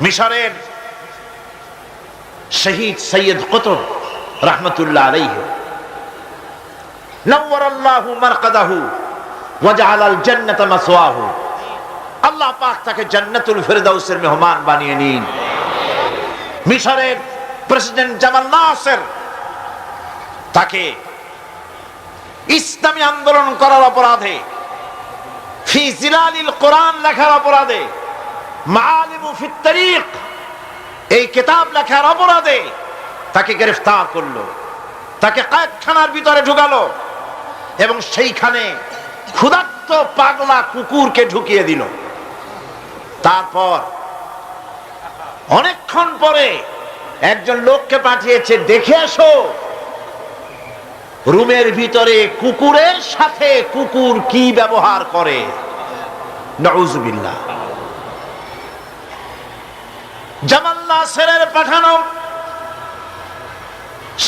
মিশরের শহীদ সৈয়দ কুতুব রাহমাতুল্লাহ আলাইহি নওয়ারাল্লাহু মারকাদাহু ওয়া জাআলাল জান্নাতা মাসওয়াহু, আল্লাহ পাক তাকে জান্নাতুল ফিরদাউসের মেহমান বানিয়ে নিন। মিশরের প্রেসিডেন্ট জামাল নাসের তাকে ইসলামী আন্দোলন করার অপরাধে, ফি জিলালিল কোরআন লেখার অপরাধে, মাআলিমু ফিত তারিক এই কিতাব লেখার অপরাধে তাকে গ্রেফতার করলো, তাকে কয়েদখানার ভিতরে ঢুকালো এবং সেইখানে ক্ষুধার্ত পাগলা কুকুরকে ঢুকিয়ে দিল। তারপর অনেকক্ষণ পরে একজন লোককে পাঠিয়েছে, দেখে আসো রুমের ভিতরে কুকুরের সাথে কুকুর কি ব্যবহার করে। নাউযুবিল্লাহ। জামাল নাসেরের পাঠানো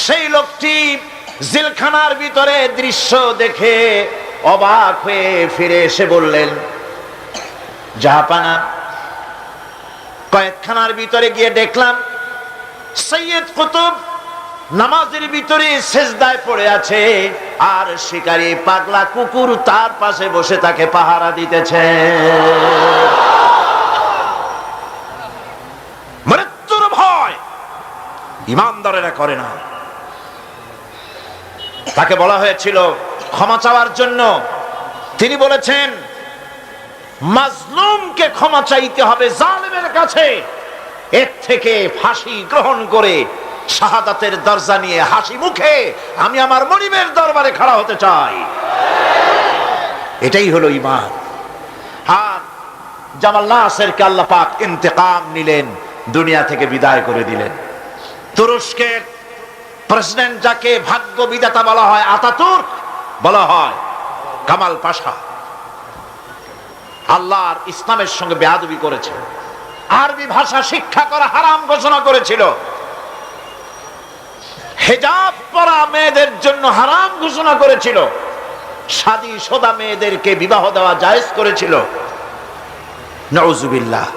সেই লোকটি জেলখানার ভিতরে দৃশ্য দেখে অবাক হয়ে ফিরে এসে বললেন, জাহাপানা, কয়েদখানার ভিতরে গিয়ে দেখলাম সৈয়দ কুতুব নামাজের ভিতরে সেজদায় পড়ে আছে, আর শিকারী পাগলা কুকুর তার পাশে বসে তাকে পাহারা দিতেছে। মৃত্যুর ভয় ঈমানদারেরা করে না। তাকে বলা হয়েছিল ক্ষমা চাওয়ার জন্য, তিনি বলেছেন মাজলুমকে ক্ষমা চাইতে হবে জালেমের কাছে, এর থেকে ফাঁসি গ্রহণ করে শাহাদাতের দরজা নিয়ে হাসি মুখে আমি আমার মনিবের দরবারে খাড়া হতে চাই। এটাই হলো ঈমান। আর জামাল নাসেরকে আল্লাহ পাক ইন্তেকাম নিলেন, দুনিয়া থেকে বিদায় করে দিলেন। তুরস্কের প্রেসিডেন্ট যাকে ভাগ্য বিধাতা বলা হয়, আতাতুর্ক বলা হয়, কামাল পাশা আল্লাহর ইসলামের সঙ্গে বেয়াদবি করেছে, আরবি ভাষা শিক্ষা করা হারাম ঘোষণা করেছিল, হিজাব পরা মেয়েদের জন্য হারাম ঘোষণা করেছিল, শাদী শোদা মেয়েদেরকে বিবাহ দেওয়া জায়েজ করেছিল। নাউযুবিল্লাহ।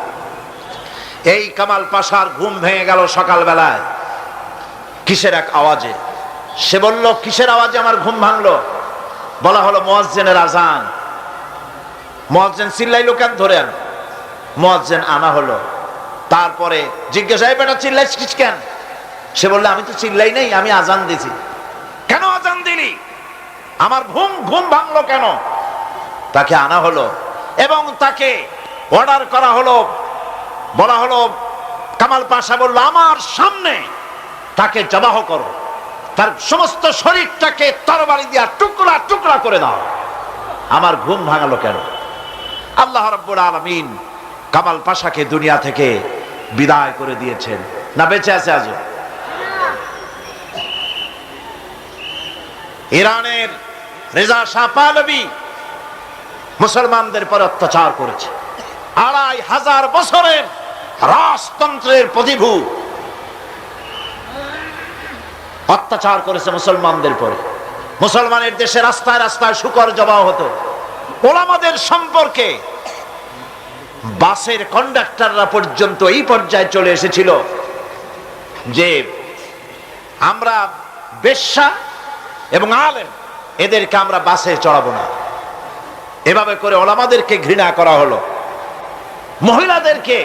এই কামাল পাশার ঘুম ভেঙে গেল সকালবেলায় কিসের এক আওয়াজে। সে বলল, কিসের আওয়াজে আমার ঘুম ভাঙলো? বলা হলো মুয়াজ্জিনের আজান। মুয়াজ্জিন চিল্লাইলো কেন? ধরেন মুয়াজ্জিন আনা হলো। তারপরে জিজ্ঞাসা, এই বেটা চিল্লাইছিস কেন? সে বলল, আমি তো চিল্লাই নাই, আমি আজান দিছি। কেন আজান দিলি? আমার ঘুম ভাঙলো কেন? তাকে আনা হলো এবং তাকে অর্ডার করা হলো। বলা হলো, কামাল পাশা বলল, আমার সামনে তাকে জবাহ করো, তার সমস্ত শরীরটাকে তরবারি দিয়া টুকরা টুকরা করে দাও। আমার ঘুম ভাঙালো কেন? আল্লাহ রাব্বুল আলামিন কামাল পাশাকে দুনিয়া থেকে বিদায় করে দিয়েছেন। না বেঁচে আছে আজও? ইরানের রেজা শাহ পাহলভী মুসলমানদের পর অত্যাচার করেছে। ২৫০০ বছরের রাজতন্ত্রের প্রতিভূ অত্যাচার করেছে মুসলমানদের পরে। মুসলমানের দেশে রাস্তায় রাস্তায় শুকর জবাহ হতো। ওলামাদের সম্পর্কে বাসের কন্ডাক্টররা পর্যন্ত এই পর্যায়ে চলে এসেছিল যে আমরা বেশ্যা এবং আলেম এদেরকে আমরা বাসে চড়াবো না। এভাবে করে ওলামাদেরকে ঘৃণা করা হলো, মহিলাদেরকে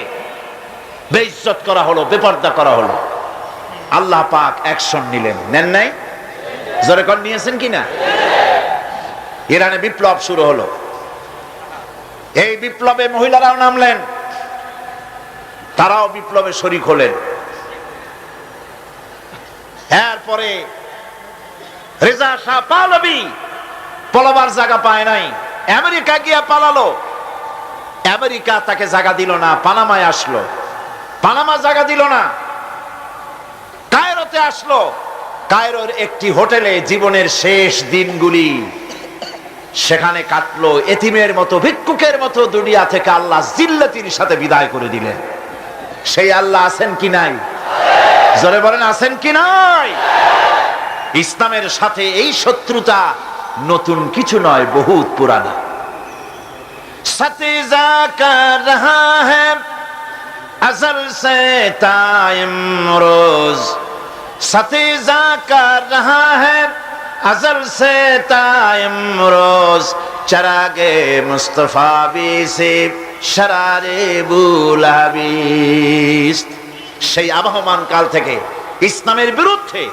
বেইজ্জত করা হলো, বেপর্দা করা হলো। আল্লাহ পাক অ্যাকশন নিলেন, নেন নাই? জোরে কর, নিয়েছেন কিনা? ইরানে বিপ্লব শুরু হলো। এই বিপ্লবে মহিলারাও নামলেন, তারাও বিপ্লবে শরীক হলেন। এরপরে রেজা শাহ পাহলভী পলাবার জায়গা পায় নাই, আমেরিকা গিয়া পালালো। আমেরিকা তাকে জায়গা দিল না, পানামায় আসলো, পানামা জায়গা দিল না। কায়রোতে আসলো, কায়রোর একটি হোটেলে জীবনের শেষ দিনগুলি সেখানে কাটলো। এতিমের মতো, ভিক্ষুকের মতো দুনিয়া থেকে আল্লাহ জিল্লাতির সাথে বিদায় করে দিলেন। সেই আল্লাহ আছেন কি নাই? জোরে বলেন, আছেন কি নাই? ইসলামের সাথে এই শত্রুতা নতুন কিছু নয়, বহুত পুরানা। সাথে যা কর রহা হ্যায় अज़ल से ताइम रोज सतीजा कर रहा है, अज़ल से ताइम रोज चरागे मुस्तफा भी से शरारे बुलाबिस। সেই আবহমান কাল থেকে ইসলামের বিরুদ্ধে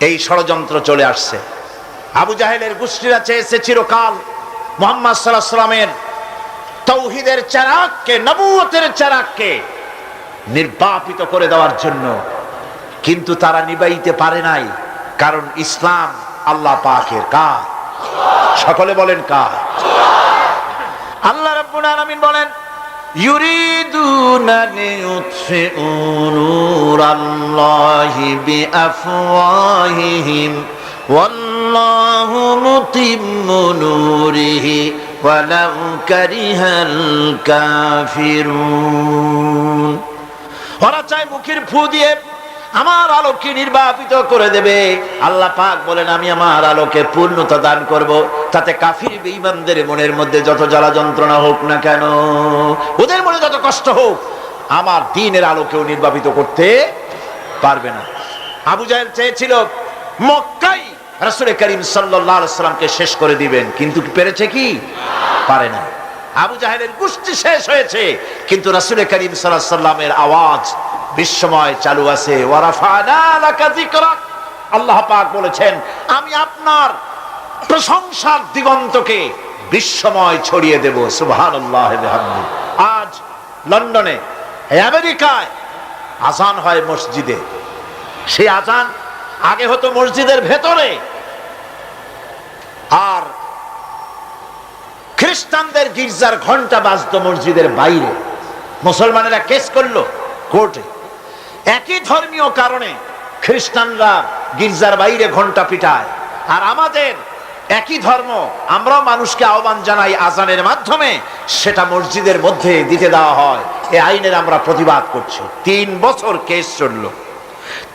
এই ষড়যন্ত্র চলে আসছে। আবু জাহেলের গোষ্ঠীরা চেয়েছে চিরকাল মুহাম্মদ সাল্লাল্লাহু আলাইহি ওয়াসাল্লামের তাওহীদের চারাককে, নবুয়তের চারাককে নির্বাপিত করে দেওয়ার জন্য, কিন্তু তারা নিবাইতে পারে নাই। কারণ ইসলাম আল্লাহ পাকের কার? সকলে বলেন কার? আল্লাহ রাব্বুল আলামিন বলেন ইউরিদুনা লিইউতফিউ নূরাল্লাহি বিআফওয়াহিহিম ওয়াল্লাহু মুতিম্মু নূরিহি ওয়ালাউ কারিহাল কাফিরুন। ওরা চায় মুখের ফু দিয়ে আমার আলোকে নির্বাপিত করে দেবে। আল্লাহ পাক বলেন আমি আমার আলোকে পূর্ণতা দান করব, তাতে কাফির বেঈমানদের মনের মধ্যে যত জ্বালা যন্ত্রণা হোক না কেন, ওদের মনে যত কষ্ট হোক, আমার দ্বীনের আলোকেও নির্বাপিত করতে পারবে না। আবু জাহেল চেয়েছিল মক্কায় রাসূল করিম সাল্লাল্লাহু আলাইহি ওয়াসাল্লামকে শেষ করে দিবেন, কিন্তু পেরেছে কি? পারে না। আবু জাহেলের গোষ্ঠী শেষ হয়েছে, কিন্তু রাসূল করিম সাল্লাল্লাহু আলাইহি ওয়াসাল্লামের আওয়াজ বিশ্বময় চালু আছে। ওয়ারাফানা লাকা যিকরাক, আল্লাহ পাক বলেছেন আমি আপনার প্রশংসার দিগন্তকে বিশ্বময় ছড়িয়ে দেব। সুবহানাল্লাহ ওয়া বিহামদিহি। আজ লন্ডনে, আমেরিকায় আযান হয় মসজিদে। সেই আযান আগে হতো মসজিদের ভেতরে, আর খ্রিস্টানদের গির্জার ঘন্টা বাজতো মসজিদের বাইরে। মুসলমানেরা কেস করলো কোর্টে, একই ধর্মীয় কারণে খ্রিস্টানরা গির্জার বাইরে ঘন্টা পিটায়, আর আমাদের একই ধর্ম, আমরাও মানুষকে আহ্বান জানাই আযানের মাধ্যমে, সেটা মসজিদের মধ্যে দিতে দেওয়া হয়। এই আইনের আমরা প্রতিবাদ করছি। 3 বছর কেস চলল।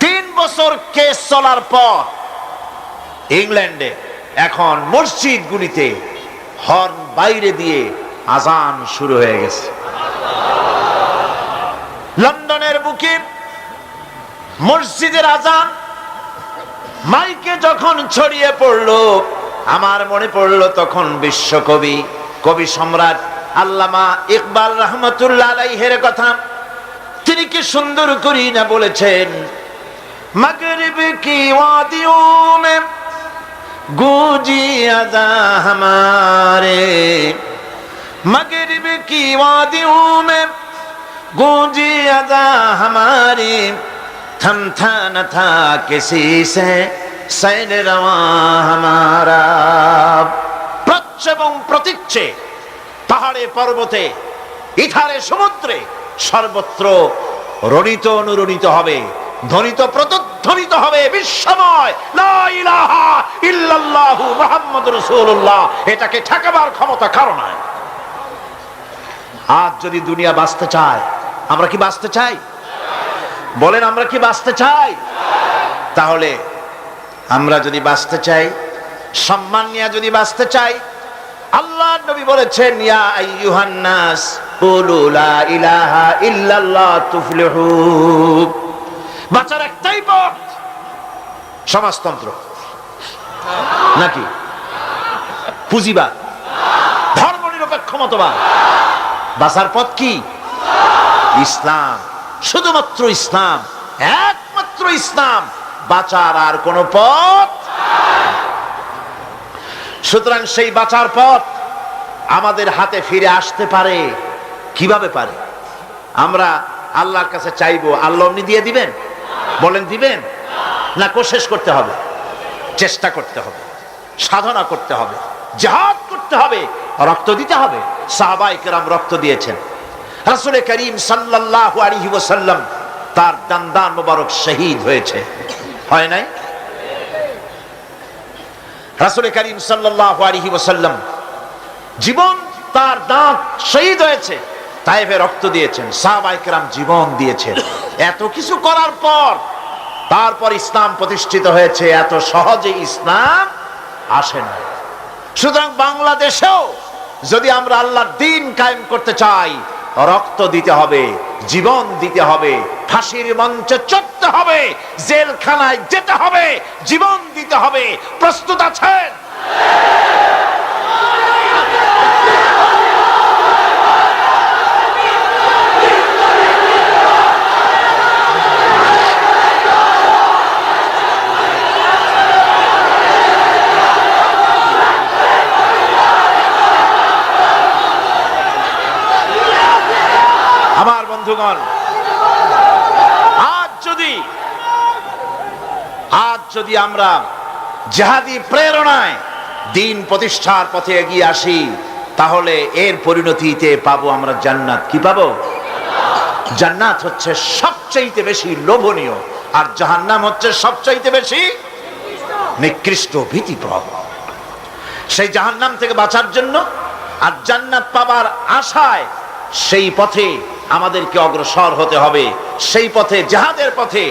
3 বছর কেস চলার পর ইংল্যান্ডে এখন মসজিদগুলিতে হর্ন বাইরে দিয়ে আযান শুরু হয়ে গেছে। লন্ডনের বুকে মসজিদের আযান মাইকে যখন ছড়িয়ে পড়লো, আমার মনে পড়লো তখন বিশ্বকবি, কবি সম্রাট আল্লামা ইকবাল রহমতুল্লাহ আলাইহির কথা। তিনি কি সুন্দর করি না বলেছেন, মাগরিব কি ওয়াদিও মে গूंजी अज़ा हमारे, मगरिब की वादियों में गूंजी अज़ा हमारी, थमथा न था किसी से सैर रवा हमारा। প্রচ্ছ এবং প্রতীচ্যে, পাহাড়ে পর্বতে, ইথারে সমুদ্রে, সর্বত্র রণিত অনুরণিত হবে, ধ্বনিত প্রতিধ্বনিত হবে বিশ্বময় লা ইলাহা ইল্লাল্লাহু মুহাম্মাদুর রাসূলুল্লাহ। এটাকে ঠেকাবার ক্ষমতা কারো নাই। আজ যদি দুনিয়া বাঁচতে চায়, আমরা কি বাঁচতে চাই? বলেন আমরা কি বাঁচতে চাই? তাহলে আমরা যদি বাঁচতে চাই, সম্মান নিয়ে যদি বাঁচতে চাই, আল্লাহর নবী বলেছেন ইয়া আইয়ুহান নাস কুলু লা ইলাহা ইল্লাল্লাহ তুফলিহু। বাঁচার একটাই পথ, সমাজতন্ত্র নাকি পুঁজিবাদ, ধর্মনিরপেক্ষ মতবাদ? বাঁচার পথ কি? ইসলাম, শুধুমাত্র ইসলাম, একমাত্র ইসলাম। বাঁচার আর কোন পথ। সুতরাং সেই বাঁচার পথ আমাদের হাতে ফিরে আসতে পারে। কিভাবে পারে? আমরা আল্লাহর কাছে চাইবো, আল্লাহ এমনি দিয়ে দিবেন? বলেন দিবেন? না, কোশিশ করতে হবে, চেষ্টা করতে হবে, সাধনা করতে হবে, জিহাদ করতে হবে, রক্ত দিতে হবে। সাহাবায়ে কেরাম রক্ত দিয়েছেন। রাসূল করিম সাল্লাল্লাহু আলাইহি ওয়াসাল্লাম তার দান্দান মোবারক শহীদ হয়েছে, হয় নাই? রাসূল করিম সাল্লাল্লাহু আলাইহি ওয়াসাল্লাম জীবন, তার দাঁত শহীদ হয়েছে, তায়েফে রক্ত দিয়েছেন, সাহাবায়ে কেরাম জীবন দিয়েছেন। এত কিছু করার পর তারপর ইসলাম প্রতিষ্ঠিত হয়েছে। এত সহজে ইসলাম আসে না। সুতরাং বাংলাদেশেও যদি আমরা আল্লাহর দ্বীন কায়েম করতে চাই, রক্ত দিতে হবে, জীবন দিতে হবে, ফাঁসির মঞ্চে চড়তে হবে, জেলখানায় যেতে হবে, জীবন দিতে হবে। প্রস্তুত আছেন? আমার বন্ধুগণ, আজ যদি আমরা জিহাদি প্রেরণায় দিন প্রতিষ্ঠার পথে এগিয়ে আসি, তাহলে এর পরিণতিতে পাবো আমরা জান্নাত। কি পাবো? জান্নাত হচ্ছে সবচাইতে বেশি লোভনীয়, আর জাহান্নাম হচ্ছে সবচাইতে বেশি নিকৃষ্ট, ভীতিপ্রদ। সেই জাহান্নাম থেকে বাঁচার জন্য আর জান্নাত পাবার আশায় সেই পথে আমাদেরকে অগ্রসর হতে হবে, সেই পথে, জিহাদের পথে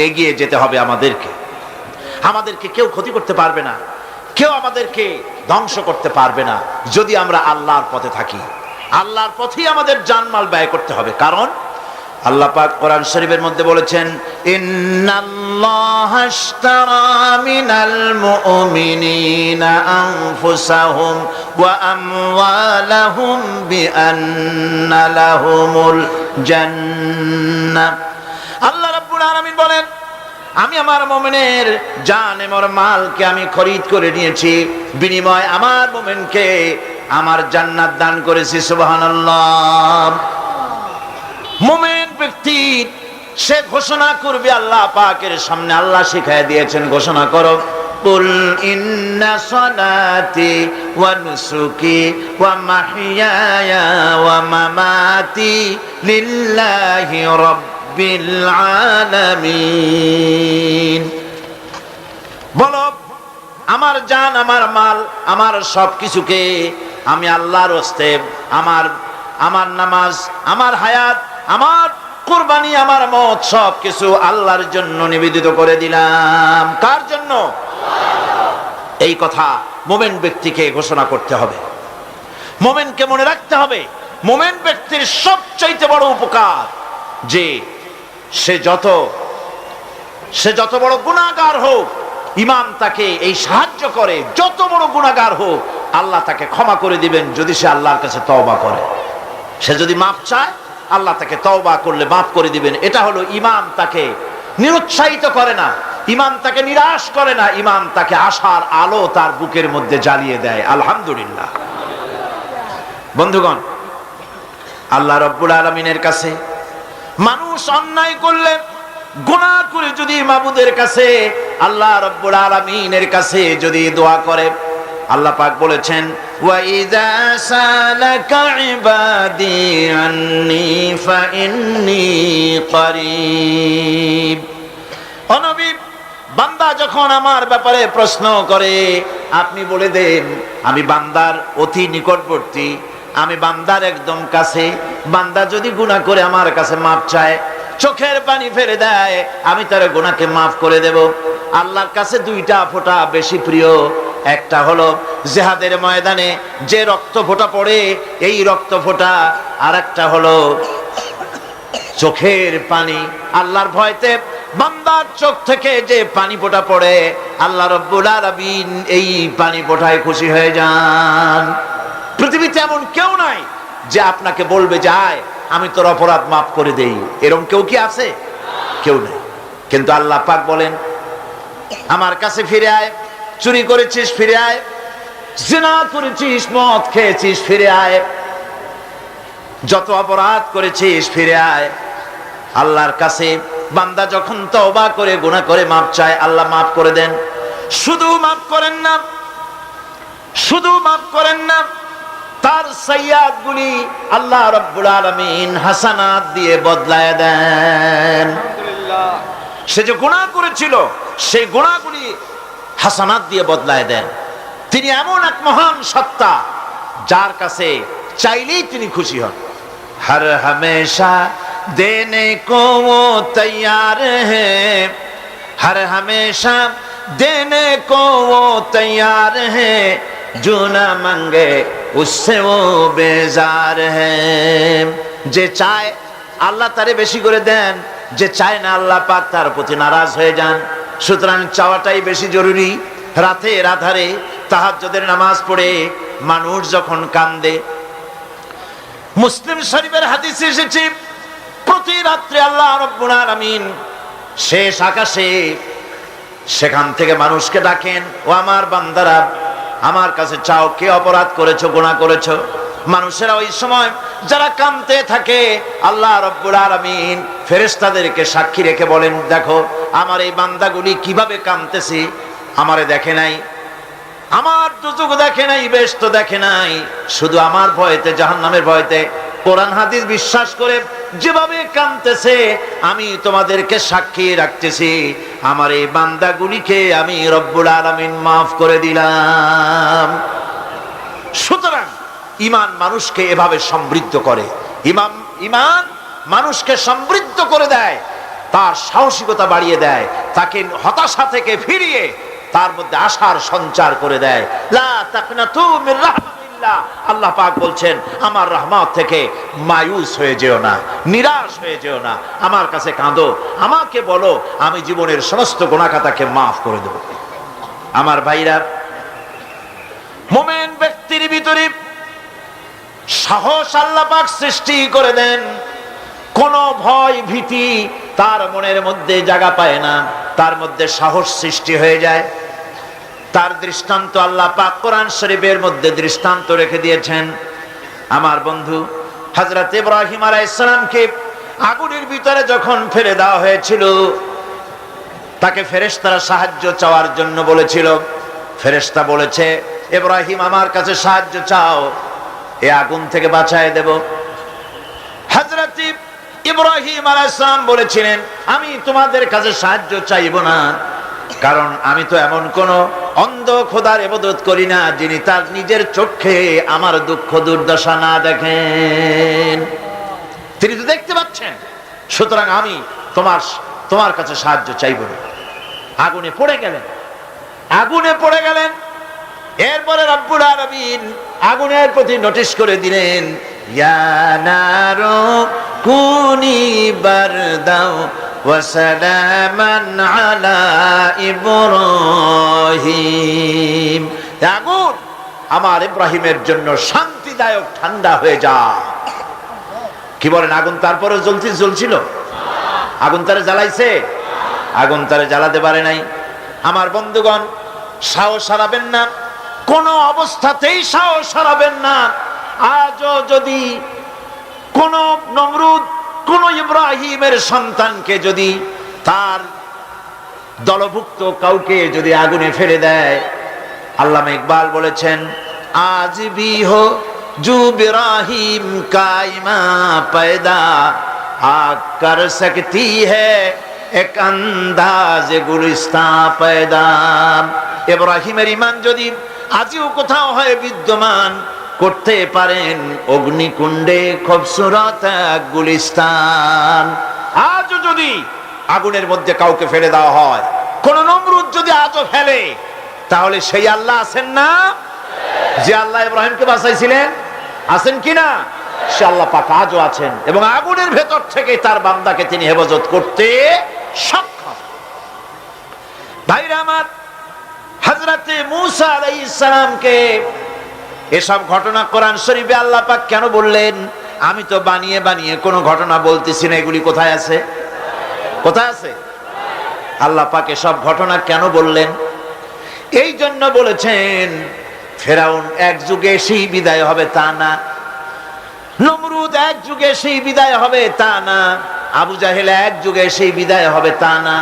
এগিয়ে যেতে হবে আমাদেরকে কেউ ক্ষতি করতে পারবে না, কেউ আমাদেরকে ধ্বংস করতে পারবে না যদি আমরা আল্লাহর পথে থাকি। আল্লাহর পথেই আমাদের জানমাল ব্যয় করতে হবে। কারণ আল্লাহ পাক কোরআন শরীফের মধ্যে বলেছেন, ইন্নাল্লাহা আশতারা মিনাল মুমিনিনা আনফুসাহুম ওয়া আমওয়ালাহুম বিআন্না লাহুমুল জান্নাহ। আল্লাহ রাব্বুল আলামিন বলেন, আমি আমার মুমিনের জান এবং মালকে আমি খরিদ করে নিয়েছি, বিনিময়ে আমার মুমিনকে আমার জান্নাত দান করেছি। সুবহানাল্লাহ। মুমিন ব্যক্তি সে ঘোষণা করবে আল্লাহ পাকের সামনে, আল্লাহ শিখায় দিয়েছেন, ঘোষণা করো, কুল ইন্না সালাতি ওয়া নুসুকি ওয়া মাহইয়ায়া ওয়া মামাতি লিল্লাহি রাব্বিল আলামিন। বলো, আমার জান, আমার মাল, আমার সবকিছুকে আমি আল্লাহর হস্তে, আমার নামাজ, আমার হায়াত, আমার কুরবানি, আমার মত, সবকিছু আল্লাহর জন্য নিবেদিত করে দিলাম। কার জন্য? এই কথা মুমিন ব্যক্তিকে ঘোষণা করতে হবে, মুমিনকে মনে রাখতে হবে। মুমিন ব্যক্তির সবচাইতে বড় উপকার যে সে যত বড় গুনাহগার হোক, ইমাম তাকে এই সাহায্য করে, যত বড় গুনাহগার হোক আল্লাহ তাকে ক্ষমা করে দিবেন যদি সে আল্লাহর কাছে তওবা করে। সে যদি মাফ চায়, আল্লাহ তাকে তওবা করলে মাফ করে দিবেন। এটা হলো ইমাম তাকে নিরুৎসাহিত করে না, ইমাম তাকে নিরাশ করে না, ইমাম তাকে আশার আলো তার বুকের মধ্যে জ্বালিয়ে দেয়। আলহামদুলিল্লাহ। বন্ধুগণ, আল্লাহ রাব্বুল আলামিনের কাছে মানুষ অন্যায় করলে, গুনাহ করে যদি মাবুদের কাছে, আল্লাহ রাব্বুল আলামিনের কাছে যদি দোয়া করে, আল্লাহ পাক বলেছেন, ওয়া ইযা সালাকা ইবাদি আন্নী ফাইন্নী করিব। ও নবী, বান্দা যখন আমার ব্যাপারে প্রশ্ন করে, আপনি বলে দেন আমি বান্দার অতি নিকটবর্তী, আমি বান্দার একদম কাছে। বান্দা যদি গুনাহ করে আমার কাছে মাপ চায়, চোখের পানি ফেলে দেয়, আমি তার গুনাহকে মাফ করে দেব। আল্লাহর কাছে দুইটা ফোঁটা বেশি প্রিয়। একটা হলো জিহাদের ময়দানে যে রক্ত ফোঁটা পড়ে, এই রক্ত ফোঁটা, আর একটা হলো চোখের পানি। আল্লাহর ভয়তে বান্দার চোখ থেকে যে পানি ফোঁটা পড়ে, আল্লাহ রাব্বুল আলামিন এই পানি ফোঁটায় খুশি হয়ে যান। পৃথিবীতে এমন কেউ নাই যে আপনাকে বলবে, যায় আমি তোর অপরাধ মাফ করে দেই। এরকম কেউ কি আছে? কেউ নেই। কিন্তু আল্লাহ পাক বলেন, আমার কাছে ফিরে আয়, চুরি করেছিস ফিরে আয়, জিনা করেছিস, মদ খেয়েছিস ফিরে আয়, যত অপরাধ করেছিস ফিরে আয়। আল্লাহর কাছে বান্দা যখন তওবা করে, গুনাহ করে মাফ চায়, আল্লাহ মাফ করে দেন। শুধু মাফ করেন না, শুধু মাফ করেন না, তার সাইয়্যাত গুলি আল্লাহ রাব্বুল আলামিন হাসানাত দিয়ে বদলায় দেন। আলহামদুলিল্লাহ। সে যে গুনাহ করেছিল, সেই গুনাহগুলি হাসানাত দিয়ে বদলায় দেন। তিনি এমন এক মহান সত্তা, যার কাছে চাইলেই তিনি খুশি হন। হর হমেশা দেনে কো वो तैयार है, हर हमेशा देने को वो तैयार है, जो ना मांगे उससे वो बेजार है। যে চায় আল্লাহ তারে বেশি করে দেন, যে চায় না আল্লাহ পাক তার প্রতি নারাজ হয়ে যান। সুতরাং চাওয়াটাই বেশি জরুরি। রাতের আধারে তাহাজ্জুদের নামাজ পড়ে মানুষ যখন কান্দে, মুসলিম শরীফের হাদিসে এসেছে প্রতি রাত্রে আল্লাহ রাব্বুল আলামিন শেষ আকাশে সেখান থেকে মানুষকে ডাকেন, ও আমার বান্দারা আমার কাছে চাও, কে অপরাধ করেছো, গুনাহ করেছো। মানুষেরা ওই সময় যারা কাঁদতে থাকে আল্লাহ রাব্বুল আলামিন ফেরেশতাদেরকে সাক্ষী রেখে বলেন, দেখো আমার এই বান্দাগুলি কিভাবে কাঁদতেছে, আমারে দেখে নাই, আমার দুজক দেখে নাই, বেহেশত দেখে নাই, শুধু আমার ভয়তে, জাহান্নামের ভয়তে কোরআন হাদিস বিশ্বাস করে যেভাবে কাঁদতেছে আমি তোমাদেরকে সাক্ষী রাখতেছি, আমার এই বান্দাগুলিকে আমি রব্বুল আলামিন মাফ করে দিলাম। সুতরাং ঈমান মানুষকে এভাবে সমৃদ্ধ করে, ঈমান মানুষকে সমৃদ্ধ করে দেয়, তার সাহসিকতা বাড়িয়ে দেয়, তাকে হতাশা থেকে ফিরিয়ে তার মধ্যে আশার সঞ্চার করে দেয়। লা তাকনাতু মির রাহমাতিল্লাহ, আল্লাহ পাক বলছেন আমার রহমত থেকে মায়ুস হয়ে যেও না, নিরাশ হয়ে যেও না, আমার কাছে কাঁদো, আমাকে বলো, আমি জীবনের সমস্ত গুনাহ খাতাকে মাফ করে দেব। আমার ভাইরা, মুমিন ব্যক্তির ভিতরে সাহস আল্লাহ পাক সৃষ্টি করে দেন, কোন ভয় ভীতি তার মনের মধ্যে জায়গা পায় না, তার মধ্যে সাহস সৃষ্টি হয়ে যায়। তার দৃষ্টান্ত আল্লাহ পাক কোরআন শরীফের মধ্যে দৃষ্টান্ত রেখে দিয়েছেন। আমার বন্ধু হযরত ইব্রাহিম আলাইহিস সালামকে আগুনের ভিতরে যখন ফেলে দেওয়া হয়েছিল, তাকে ফেরেশতারা সাহায্য চাওয়ার জন্য বলেছিল। ফেরেশতা বলেছে, ইব্রাহিম আমার কাছে সাহায্য চাও, এই আগুন থেকে বাঁচায় দেব। হযরত ইব্রাহিম আলাইহিস সালাম বলেছিলেন, আমি তোমাদের কাছে সাহায্য চাইব না, কারণ আমি তো এমন কোন অন্ধ খোদার ইবাদত করি না যিনি তার নিজের চোখে আমার দুঃখ দুর্দশা না দেখেন। তিনি তো দেখতে পাচ্ছেন, সুতরাং আমি তোমার কাছে সাহায্য চাইব না। আগুনে পড়ে গেলেন। এরপরে রব্বুল আলামিন আগুনের প্রতি নোটিশ করে দিলেন, ইয়া নারু কুনি বারদাও ওয়া সালামান আলা ইব্রাহিম, আগুন আমার ইব্রাহিমের জন্য শান্তিদায়ক ঠান্ডা হয়ে যা। কি বলেন, আগুন তারপরে জ্বলছিল? আগুন তারে জ্বালাইছে? আগুন তারে জ্বালাতে পারে নাই। আমার বন্ধুগণ, সাহস হারাবেন না, কোন অবস্থাতেই সাহস হারাবেন না। আজও যদি কোন নমরুদ কোন ইব্রাহিমের সন্তানকে যদি তার দলভুক্ত কাউকে যদি আগুনে ফেলে দেয়, আল্লামা ইকবাল বলেছেন, আজ ভি হো জু ইব্রাহিম কাইমা पैदा आग कर सकती है एक अंदाज गुलिस्तां पैदा। ইব্রাহিমের ঈমান যদি আজও কোথাও হয় বিদ্যমান, করতে পারেন অগ্নিকুণ্ডে খুবসুরত গুলিস্তান। আজও যদি আগুনের মধ্যে কাউকে ফেলে দেওয়া হয়, কোন নমরুদ যদি আজও ফেলে, তাহলে সেই আল্লাহ আছেন না যে আল্লাহ ইব্রাহিমকে বাঁচাইছিলেন? আছেন কিনা? সে আল্লাহ পাক আজও আছেন এবং আগুনের ভেতর থেকে তার বান্দাকে তিনি হেফাজত করতে সক্ষম। ভাইরা আমার, হযরতে মূসা আলাইহিস সালামকে এসব ঘটনা কোরআন শরীফে আল্লাহ পাক কেন বললেন? আমি তো বানিয়ে বানিয়ে কোনো ঘটনা বলতেছি না, এগুলি কোথায় আছে? কোথায় আছে? আল্লাহ পাক এসব ঘটনা কেন বললেন? এই জন্য বলেছেন, ফেরাউন এক যুগে সেই বিদায় হবে তা না, নমরুদ এক যুগে সেই বিদায় হবে তা না, আবু জাহেল এক যুগে সেই বিদায় হবে তা না।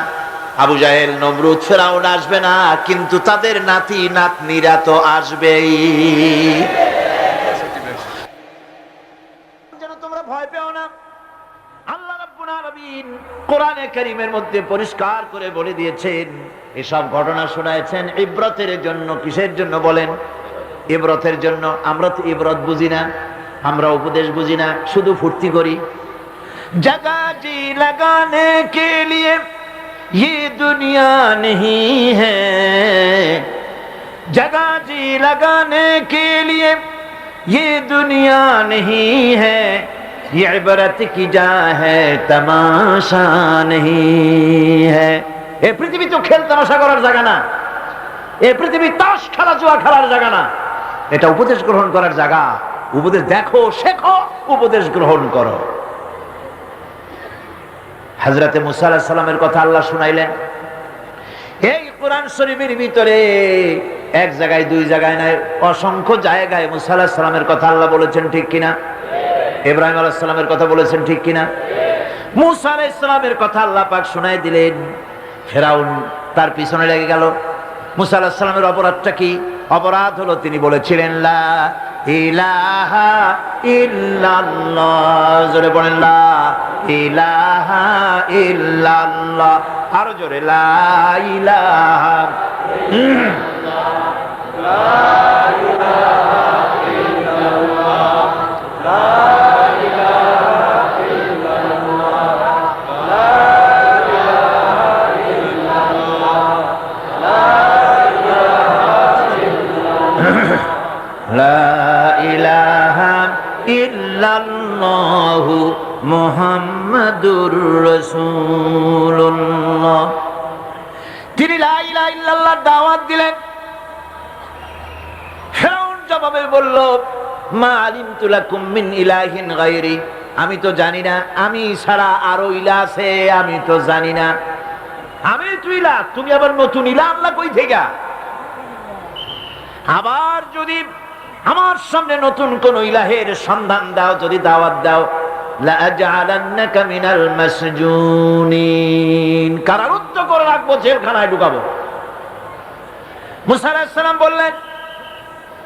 আবু জাহেল, নমরুদ, ফেরাউন আসবে না, কিন্তু তাদের নাতি নাতনিরা তো আসবেই। যেন তোমরা ভয় পেও না। আল্লাহ রাব্বুল আলামিন কোরআনে কারীমের মধ্যে পরিষ্কার করে বলে দিয়েছেন, এসব ঘটনা শোনায়েছেন ইবরতের জন্য। কিসের জন্য বলেন? ইবরতের জন্য। আমরা তো ইবরত বুঝি না, আমরা উপদেশ বুঝি না, শুধু ফুর্তি করি। জগা জি লাগানে কে লিয়ে ये दुनिया नहीं है, जगह जी लगाने के लिए ये दुनिया नहीं है, ये इबरत की जा है तमाशा नहीं है। এই পৃথিবী তো খেল তামাশা করার জায়গা না, এই পৃথিবী তাস খেলা জুয়া খেলার জায়গা না, এটা উপদেশ গ্রহণ করার জায়গা। উপদেশ দেখো, শেখো, উপদেশ গ্রহণ করো। হযরতে মুসা আলাইহিস সালামের কথা আল্লাহ শুনাইলেন। এই কোরআন শরীফের ভিতরে এক জায়গায় দুই জায়গায় নয়, অসংখ্য জায়গায় মুসা আলাইহিস সালামের কথা আল্লাহ বলেছেন, ঠিক কিনা? ইব্রাহিম আলাইহিস সালামের কথা বলেছেন, ঠিক কিনা? মুসা আলাইহিস সালামের কথা আল্লাহ পাক শুনাই দিলেন। ফেরাউন তার পিছনে লেগে গেল। মুসা আলাইহিস সালামের অপরাধটা কি? অপরাধ হলো তিনি বলেছিলেন লা ইলাহা ইল্লাল্লাহ। জোরে বলেন লা ইলাহা ইল্লাল্লাহ। আরো জোরে লা ইলাহা ইল্লাল্লাহু মুহাম্মাদুর রাসূলুল্লাহ। তিনি লা ইলাহা ইল্লাল্লাহর দাওয়াত দিলেন। ফিরআউন জবাবে বলল, মা আলিমতু লাকুম মিন ইলাহিন গায়রি, আমি তো জানি না, আমি ছাড়া আরো ইলাহ আছে, আমি তো জানি না। আমি তো ইলাহ, তুমি আবার নতুন ইলাহ আল্লাহ কই থেকে? আবার যদি আমার সামনে নতুন কোন ইলাহের সন্ধান দাও, যদি দাওয়াত দাও, লা আজআলান্নাকা মিনাল মাসজুনিন, কারারুদ্ধ করে রাখবো, জেলখানায় ঢুকাবো। মুসা আলাইহিস সালাম বললেন,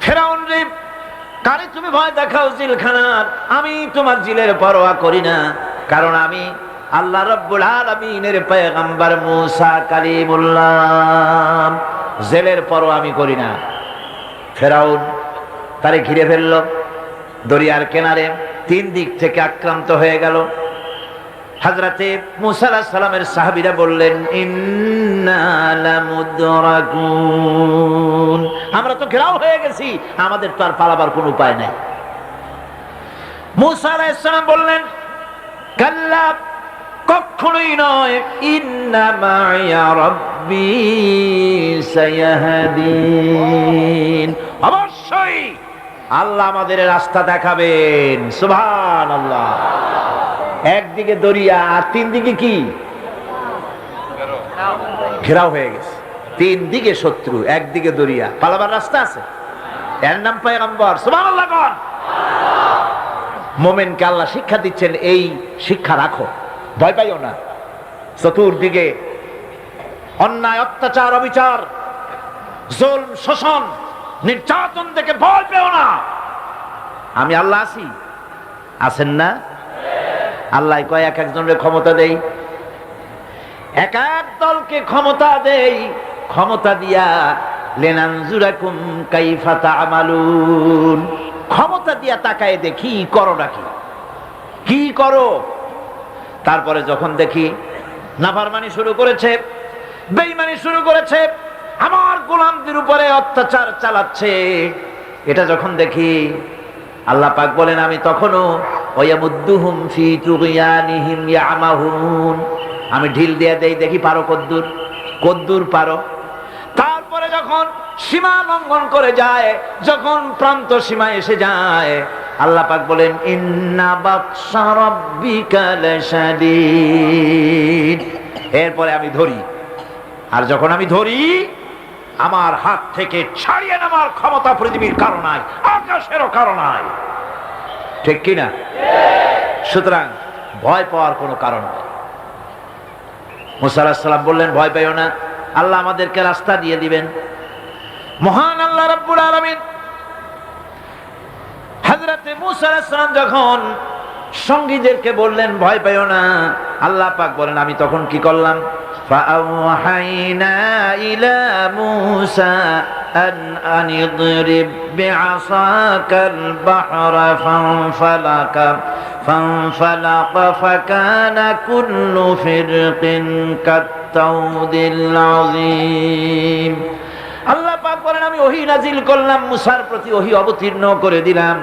ফিরআউন রে, কারে তুমি ভয় দেখাও জেলখানার? আমি তোমার জিলের পরোয়া করি না, কারণ আমি আল্লাহ রাব্বুল আলামিনের পয়গম্বর মুসা কালিমুল্লাহ, জেলের পরোয়া আমি করি না। ফিরআউন তারে ঘিরে ফেলল দরিয়ার কিনারে, তিন দিক থেকে আক্রান্ত হয়ে গেল। হযরতে মুসা আলাইহিস সালামের সাহাবীরা বললেন, ইন্না লামুদরাকুন, আমরা তো ঘেরাও হয়ে গেছি, আমাদের তো আর পালাবার কোনো উপায় নাই। মুসা আলাইহিস সালাম বললেন, কাল্লা, কখনোই নয়, ইন্না মা'ইয়া রাব্বি সায়াহদিন, অবশ্যই আল্লাহ আমাদের রাস্তা দেখাবেন। সুবহানাল্লাহ। একদিকে দরিয়া আর তিন দিকে কি ঘেরাও হয়ে গেছে, তিন দিকে শত্রু, একদিকে দরিয়া, পালাবার রাস্তা আছে? এর নাম পয়গম্বর। সুবহানাল্লাহ। কোন মুমিনকে আল্লাহ শিক্ষা দিচ্ছেন, এই শিক্ষা রাখো, ভয় পাইও না। চতুর্দিকে অন্যায়, অত্যাচার, অবিচার, জুলম, শোষণ, নির্যাতন দেখে ভয় পেও না, আমি আল্লাহ আছি। আছেন না? আল্লাহ কয় এক একজনের ক্ষমতা দেই, এক এক দলকে ক্ষমতা দেই, ক্ষমতা দিয়া লিনানজুরাকুম কাইফা তা'মালুন, ক্ষমতা দিয়া তাকায় দেখি করো নাকি, কি করো। তারপরে যখন দেখি নাফরমানি শুরু করেছে, বেঈমানি শুরু করেছে, আমার গোলামদের উপরে অত্যাচার চালাচ্ছে, এটা যখন দেখি, আল্লাহ পাক বলেন, আমি তখনও ওয়ায়ামুদ্দুহুম ফি তুগয়ানিহিম ইয়ামাহুন, আমি ঢিল দিয়ে দেই, দেখি পারো কদ্দুর, কদ্দুর পারো। তারপরে যখন সীমা লঙ্ঘন করে যায়, যখন প্রান্ত সীমা এসে যায়, আল্লাহ পাক বলেন, ইন্না বাতশা রাব্বিকা লাশাদীদ, এরপরে আমি ধরি। আর যখন আমি ধরি, আমার হাত থেকে ছাড়িয়ে নেওয়ার ক্ষমতা পৃথিবীর কারো নাই, আকাশেরও কারো নাই। ঠিক কিনা? সুতরাং ভয় পাওয়ার কোনো কারণ নাই। মুসা আলাইহিস সালাম বললেন, ভয় পাইও না, আল্লাহ আমাদেরকে রাস্তা দিয়ে দিবেন। মহান আল্লাহ রাব্বুল আলামিন হযরতে মুসা আলাইহিস সালাম যখন সঙ্গীদেরকে বললেন, ভয় পাইও না, আল্লাহ পাক বলেন, আমি তখন কি করলাম? فأوحينا إلى موسى أن اضرب بعصاك البحر فانفلق فكان كل فرق كالطود العظيم। আল্লাহ পাক বলেন, আমি ওহী নাজিল করলাম, মুসার প্রতি ওহী অবতীর্ণ করে দিলাম,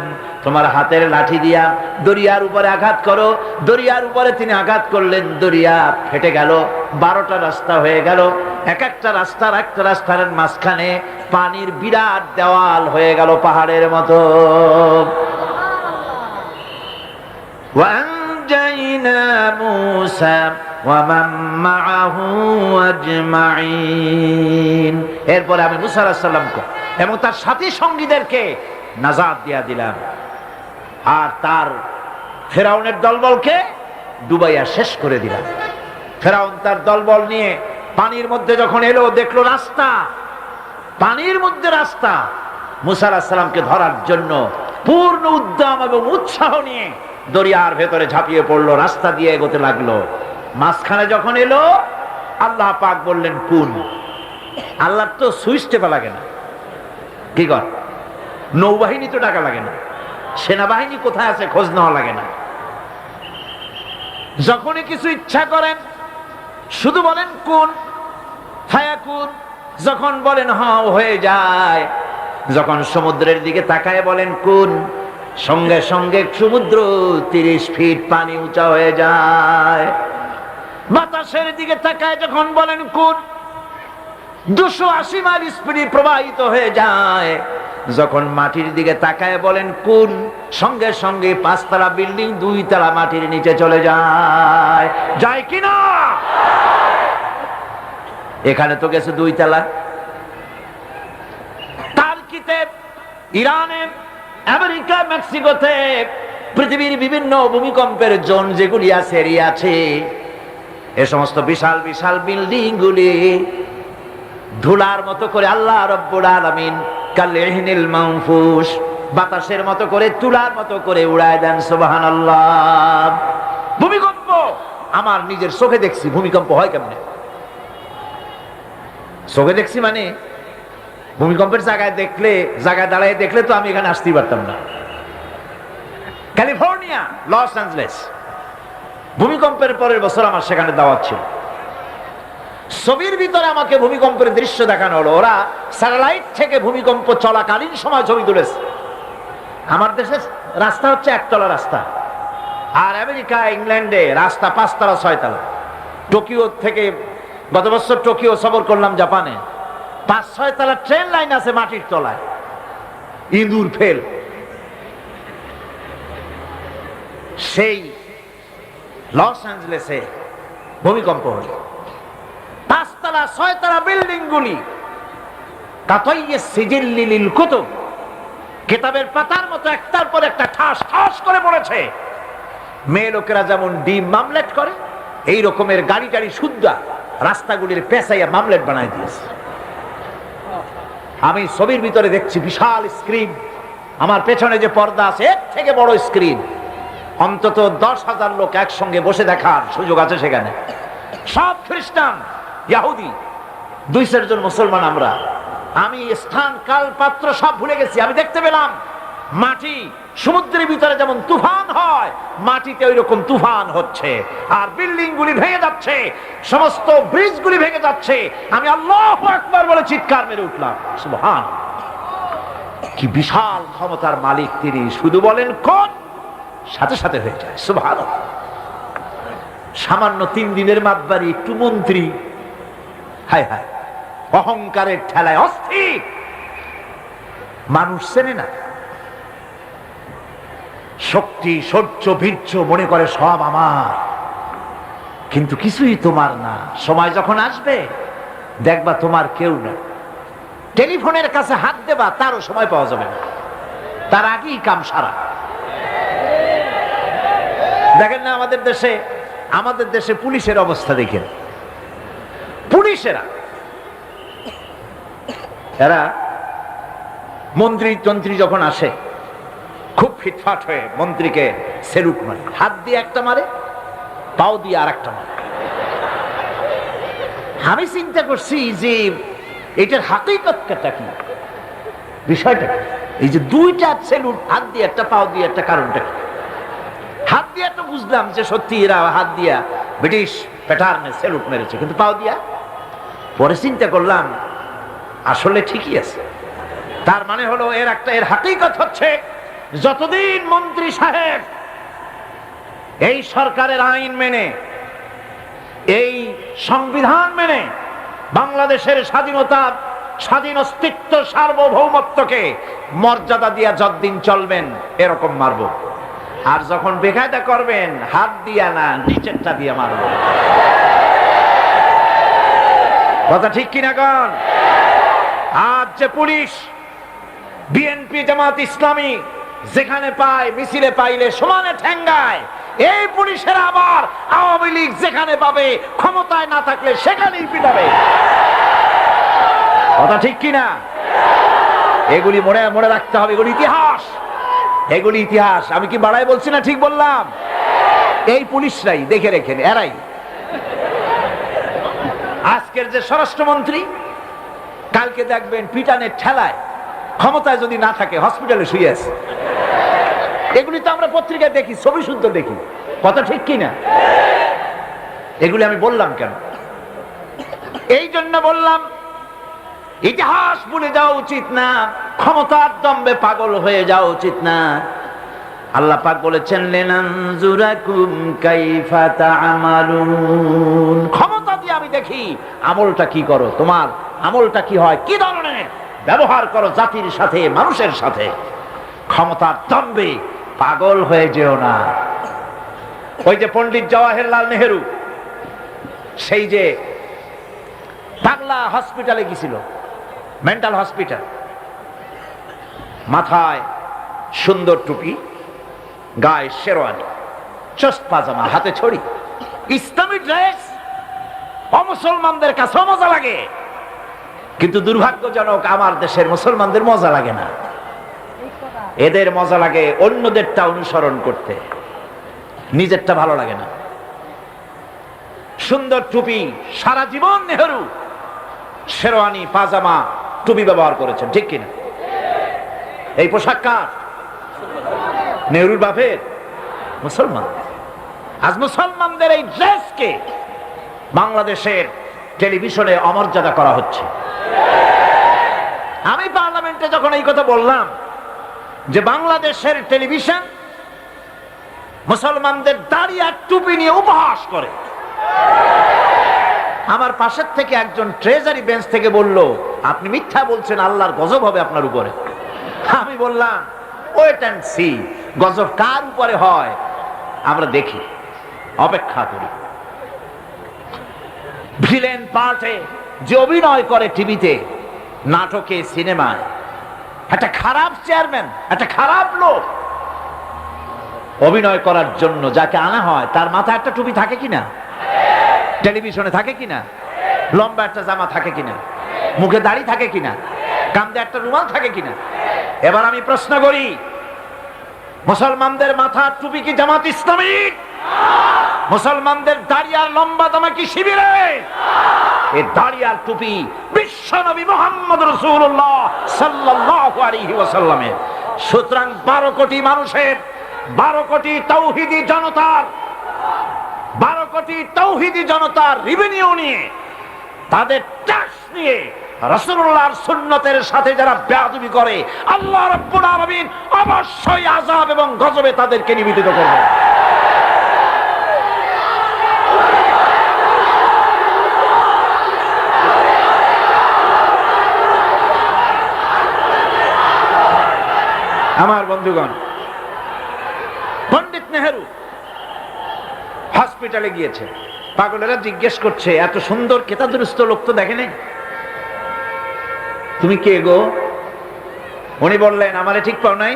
তোমার হাতের লাঠি দিয়া দরিয়ার উপরে আঘাত করো। দরিয়ার উপরে তিনি আঘাত করলেন, দরিয়া ফেটে গেল, 12টা রাস্তা হয়ে গেল। এক একটা রাস্তার মাঝখানে পানির বিরাট দেওয়াল হয়ে গেল, পাহাড়ের মতো। وأنجينا موسى ومن معه أجمعين। এরপরে আমি মুসা আলাইহিস সালামকে এবং তার সাথী সঙ্গীদেরকে নাজাত দিয়া দিলাম, আর তার ফেরাউনের দলবলকে ডুবাইয়া শেষ করে দিলাম। ফেরাউন তার দলবল নিয়ে পানির মধ্যে যখন এলো, দেখলো রাস্তা, পানির মধ্যে রাস্তা। মুসা আলাইহিস সালামকে ধরার জন্য পূর্ণ উদ্যম এবং উৎসাহ নিয়ে দরিয়ার ভেতরে ঝাঁপিয়ে পড়লো, রাস্তা দিয়ে এগোতে লাগলো। মাঝখানে যখন এলো, আল্লাহ পাক বললেন কুন। আল্লাহর তো সুইচ টেপা লাগে না, কি কর, নৌবাহিনী তো ডাকা লাগে না, সেনাবাহিনী কোথায় আছে খোঁজ নেওয়া লাগে না। যখনই কিছু ইচ্ছা করেন শুধু বলেন কুন ফায়াকুন, যখন বলেন হ্যাঁ হয়ে যায়। যখন সমুদ্রের দিকে তাকায় বলেন কুন, সঙ্গে সঙ্গে সমুদ্র 30 ফিট পানি উঁচা হয়ে যায়। বাতাসের দিকে তাকায় যখন বলেন কুন, 280 মাইল স্পিডে প্রবাহিত হয়ে যায়। যখন মাটির দিকে তাকায় বলেন কুন, সঙ্গে সঙ্গে 5 তলা বিল্ডিং 2 তলা মাটির নিচে চলে যায়। যায় কিনা? এখানে তো গেছে 2 তলা। টার্কিতে, ইরানে, আমেরিকা, মেক্সিকোতে, পৃথিবীর বিভিন্ন ভূমিকম্পের জোন যেগুলি আছে, এরিয়া আছে, এ সমস্ত বিশাল বিশাল বিল্ডিং গুলি ধুলার মতো করে আল্লাহ রব্বুল আলামিন কালইহনিল মানফুস, বাতাসের মতো করে, তুলার মতো করে উড়ায় দেন। সুবহানাল্লাহ। ভূমিকম্প আমার নিজের চোখে দেখছি। ভূমিকম্প হয় কেমনে? চোখে দেখছি মানে ভূমিকম্পের জায়গায় দাঁড়ায় দেখলে তো আমি এখানে আসতেই পারতাম না। ক্যালিফোর্নিয়া, লস অ্যাঞ্জেলেস, ভূমিকম্পের পরের বছর আমার সেখানে দাওয়াত ছিল। ছবির ভিতরে আমাকে ভূমিকম্পের দৃশ্য দেখানো হলো। ওরা স্যাটেলাইট থেকে ভূমিকম্প চলাকালীন সময় ছবি তুলেছে। আমার দেশের রাস্তা হচ্ছে 1 তলা রাস্তা, আর আমেরিকা, ইংল্যান্ডে রাস্তা 5 তলা 6 তলা। টোকিও থেকে গত বছর টোকিও সফর করলাম, জাপানে 5-6 তলা ট্রেন লাইন আছে মাটির তলায়, ইঁদুর ফেল। সেই লস অ্যাঞ্জেলেসে ভূমিকম্প হল। 5 তলা 6 তলা বিল্ডিং গুলি কাতাইয়ে সিজিল্লিল কুতুব, কিতাবের পাতার মতো একটার পর একটা ঠাস ঠাস করে পড়েছে। মেয়ে লোকেরা যেমন ডিম মামলেট করে, এই রকমের গাড়ি গাড়ি শুদ্ধা রাস্তাগুলির পেঁচাইয়া মামলেট বানায় দিয়েছে। আমি ছবির ভিতরে দেখছি বিশাল স্ক্রিন, আমার পেছনে যে পর্দা আছে এর থেকে বড় স্ক্রিন, অন্তত 10,000 লোক একসঙ্গে বসে দেখার সুযোগ আছে সেখানে। সব খ্রিস্টান, ইহুদি, 200 জন মুসলমান। আমি স্থান কাল পাত্র সব ভুলে গেছি। আমি দেখতে পেলাম মাটি সমুদ্রের ভিতরে যেমন তুফান হয়, মাটিতে ওই রকম তুফান হচ্ছে, আর বিল্ডিং গুলি ভেঙে যাচ্ছে, সমস্ত ব্রিজ গুলি ভেঙে যাচ্ছে। আমি আল্লাহু আকবার বলে চিৎকার মেরে উঠলাম। সুবহান, কি বিশাল ক্ষমতার মালিক তিনি! শুধু বলেন কোন, সাথে সাথে হয়ে যায়। সুবহানাল্লাহ। সামান্য 3 দিনের মাতবাড়ি, একটু মন্ত্রী, হায় হায়, অহংকারের ঠেলায় অস্থির। মানুষ চেনে না, শক্তি, শৌর্য, বীর্য মনে করে সব আমার, কিন্তু কিছুই তোমার না। সময় যখন আসবে দেখবা তোমার কেউ না। টেলিফোনের কাছে হাত দেবা, তারও সময় পাওয়া যাবে না, তার আগেই কাম সারা। দেখেন না আমাদের দেশে পুলিশের অবস্থা দেখেন। পুলিশেরা এরা মন্ত্রী যখন আসে খুব ফিটফাট হয়ে মন্ত্রীকে সেলুট মারে, হাত দিয়ে একটা মারে, পাও দিয়ে আর একটা মারে। আমি চিন্তা করছি যে এটার হাকিকতটা কি, বিষয়টা কি? এই যে 2টা সেলুট, হাত দিয়ে একটা, পাও দিয়ে একটা, কারণটা কি? হাত দিয়ে তো বুঝলাম যে সত্যি এরা হাত দিয়া ব্রিটিশ প্যাটার্নে সেলুট মেরেছে, কিন্তু পাও দিয়া পরে চিন্তা করলাম আসলে ঠিকই আছে। তার মানে হলো এর হাকিকত হচ্ছে, যতদিন মন্ত্রী সাহেব এই সরকারের আইন মেনে, এই সংবিধান মেনে বাংলাদেশের স্বাধীনতা, স্বাধীন অস্তিত্ব, সার্বভৌমত্বকে মর্যাদা দিয়া যতদিন চলবেন এরকম মারব। আর যখন বেকায়দা করবেন, হাত দিয়া না, নিচেরটা দিয়া মারব। কথা ঠিক কিনা কন? আজ যে পুলিশ, বিএনপি, জামাত ইসলামী যেখানে পায় মিছিলে পাইলে সমানে ঠেঙ্গায়, এই পুলিশের আবার আওয়ামী লীগ যেখানে পাবে, ক্ষমতায় না থাকলে সেখানেই পিটাবে। কথা ঠিক কিনা? এগুলি মনে রাখতে হবে, এগুলি ইতিহাস, এগুলি ইতিহাস। আমি কি বাড়াই বলছি না ঠিক বললাম? এই পুলিশরাই, দেখে রেখেন, এরাই আজকের যে স্বরাষ্ট্রমন্ত্রী, কালকে দেখবেন পিটানের ঠেলায় ক্ষমতায় যদি না থাকে হসপিটালে শুয়ে আছে। এগুলি তো আমরা পত্রিকায় দেখি, ছবি শুদ্ধ দেখি। কথা ঠিক কিনা? এগুলি আমি বললাম কেন? এই জন্য বললাম, ইতিহাস ভুলে যাওয়া উচিত না, ক্ষমতার দম্বে পাগল হয়ে যাওয়া উচিত না। আল্লাহ পাক বলেছেন, লিনানজুরাকুম কাইফা তা'মালুন, ক্ষমতা দিয়ে আমি দেখি আমলটা কি করো, তোমার আমলটা কি হয়, কি ধরনের ব্যবহার করো জাতির সাথে, মানুষের সাথে। ক্ষমতার দম্বে পাগল হয়ে যেও না। ওই যে পণ্ডিত জওয়াহরলাল নেহেরু, সেই যে পাগলা হসপিটালে গেছিল, মেন্টাল হসপিটাল, মাথায় সুন্দর টুপি, গায়ে শেরওয়ানি, চোস্ত পাজামা, হাতে ছড়ি, ইসলামী ড্রেস। অমুসলমানদের কাছে মজা লাগে, কিন্তু দুর্ভাগ্যজনক আমার দেশের মুসলমানদের মজা লাগে না। এদের মজা লাগে অন্যদেরটা অনুসরণ করতে, নিজেরটা ভালো লাগে না। সুন্দর টুপি, সারা জীবন নেহেরু শেরওয়ানি, পাজামা, টুপি ব্যবহার করেছেন, ঠিক কিনা? এই পোশাক কার? নেহরুর বাপের? মুসলমান। আজ মুসলমানদের এই ড্রেসকে বাংলাদেশের টেলিভিশনে অমর্যাদা করা হচ্ছে। আমি পার্লামেন্টে যখন এই কথা বললাম যে বাংলাদেশের টেলিভিশন মুসলমানদের দাড়ি আর টুপি নিয়ে উপহাস করে, আমার পাশের থেকে একজন ট্রেজারি বেঞ্চ থেকে বলল, আপনি মিথ্যা বলছেন, আল্লাহর গজব হবে আপনার উপরে। আমি বললাম, ওয়েট এন্ড সি, গজব কার উপরে হয় আমরা দেখি, অপেক্ষা করি। ভিলেন পার্টে যে অভিনয় করে টিভিতে, নাটকে, সিনেমায়, একটা খারাপ চেয়ারম্যান, একটা খারাপ লোক অভিনয় করার জন্য যাকে আনা হয়, তার মাথায় একটা টুপি থাকে কিনা? টেলিভিশনে থাকে কিনা? লম্বা একটা জামা থাকে কিনা? মুখে দাড়ি থাকে কিনা? কাঁধে একটা রুমাল থাকে কিনা? এবার আমি প্রশ্ন করি, মুসলমানদের মাথার টুপি কি জামাত ইসলামী? মুসলমানদের দাড়ি আর লম্বা জামা কি শিবিরে? এই দাড়ি আর টুপি বিশ্বনবী মুহাম্মদ রাসূলুল্লাহ সাল্লাল্লাহু আলাইহি ওয়াসাল্লামের। সুতরাং 12 কোটি মানুষের, 12 কোটি তাওহীদি জনতার, 12 কোটি তাওহীদি জনতার রেভিনিউ নিয়ে, তাদের ট্যাক্স নিয়ে রাসূলুল্লাহর সুন্নতের সাথে যারা বেয়াদবি করে, আল্লাহ রাব্বুল আলামিন অবশ্যই আযাব এবং গজবে তাদেরকে নিবেদিত করবেন। আমার বন্ধুগণ, পণ্ডিত নেহেরু হসপিটালে গিয়েছে, পাগলেরা জিজ্ঞেস করছে, এত সুন্দর কেতাদুরুস্ত লোক তো দেখে নাই, তুমি কে গো? উনি বললেন, আমারে ঠিক পাও নাই,